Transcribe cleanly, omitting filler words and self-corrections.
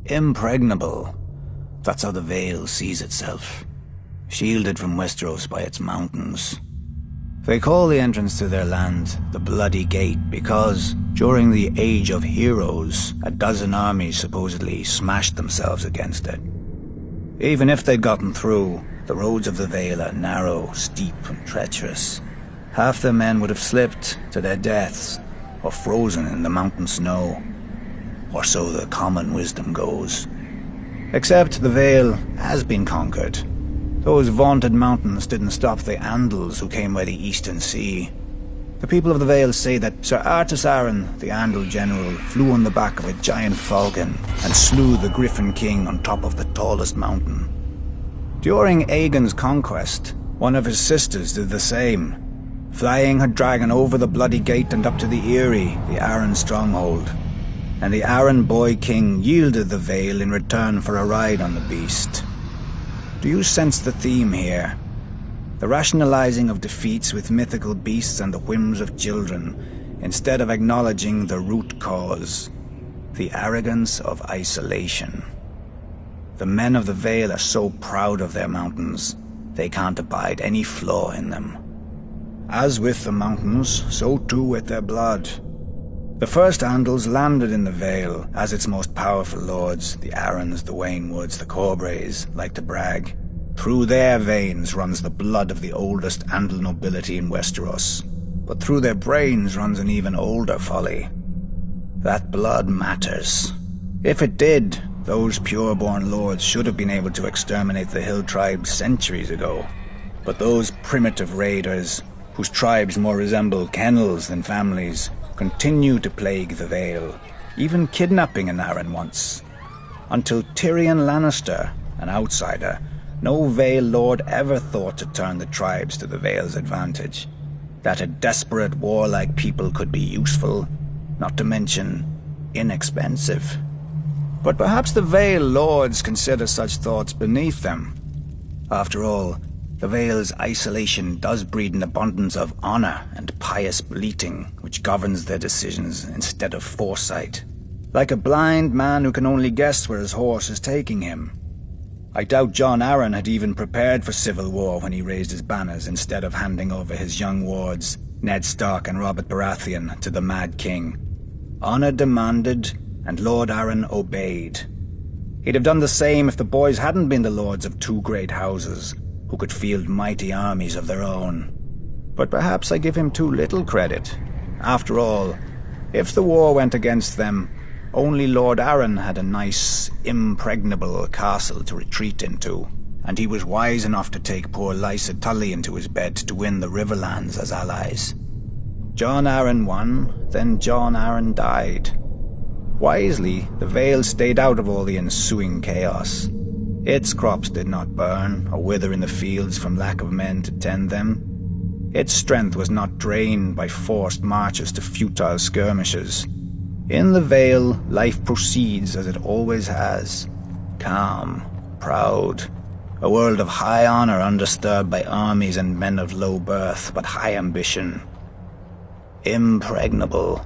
Impregnable. That's how the Vale sees itself. Shielded from Westeros by its mountains. They call the entrance to their land the Bloody Gate because, during the Age of Heroes, a dozen armies supposedly smashed themselves against it. Even if they'd gotten through, the roads of the Vale are narrow, steep, and treacherous. Half their men would have slipped to their deaths, or frozen in the mountain snow. Or so the common wisdom goes. Except the Vale has been conquered. Those vaunted mountains didn't stop the Andals who came by the Eastern Sea. The people of the Vale say that Sir Artus Arryn, the Andal general, flew on the back of a giant falcon and slew the Griffin King on top of the tallest mountain. During Aegon's conquest, one of his sisters did the same, flying her dragon over the Bloody Gate and up to the Eyrie, the Arryn stronghold. And the Arryn boy king yielded the Vale in return for a ride on the beast. Do you sense the theme here? The rationalizing of defeats with mythical beasts and the whims of children, instead of acknowledging the root cause, the arrogance of isolation. The men of the Vale are so proud of their mountains, they can't abide any flaw in them. As with the mountains, so too with their blood. The first Andals landed in the Vale as its most powerful lords, the Arryns, the Waynwoods, the Corbrays, like to brag. Through their veins runs the blood of the oldest Andal nobility in Westeros, but through their brains runs an even older folly. That blood matters. If it did, those pure-born lords should have been able to exterminate the hill tribes centuries ago. But those primitive raiders, whose tribes more resemble kennels than families, continue to plague the Vale, even kidnapping an Arryn once. Until Tyrion Lannister, an outsider, no Vale lord ever thought to turn the tribes to the Vale's advantage. That a desperate, warlike people could be useful, not to mention inexpensive. But perhaps the Vale lords consider such thoughts beneath them. After all, the Vale's isolation does breed an abundance of honor and pious bleating, which governs their decisions instead of foresight. Like a blind man who can only guess where his horse is taking him. I doubt Jon Arryn had even prepared for civil war when he raised his banners instead of handing over his young wards, Ned Stark and Robert Baratheon, to the Mad King. Honor demanded, and Lord Arryn obeyed. He'd have done the same if the boys hadn't been the lords of two great houses, who could field mighty armies of their own. But perhaps I give him too little credit. After all, if the war went against them, only Lord Arryn had a nice, impregnable castle to retreat into, and he was wise enough to take poor Lysa Tully into his bed to win the Riverlands as allies. Jon Arryn won, then Jon Arryn died. Wisely, the Vale stayed out of all the ensuing chaos. Its crops did not burn or wither in the fields from lack of men to tend them. Its strength was not drained by forced marches to futile skirmishes. In the Vale, life proceeds as it always has. Calm, proud. A world of high honor undisturbed by armies and men of low birth, but high ambition. Impregnable.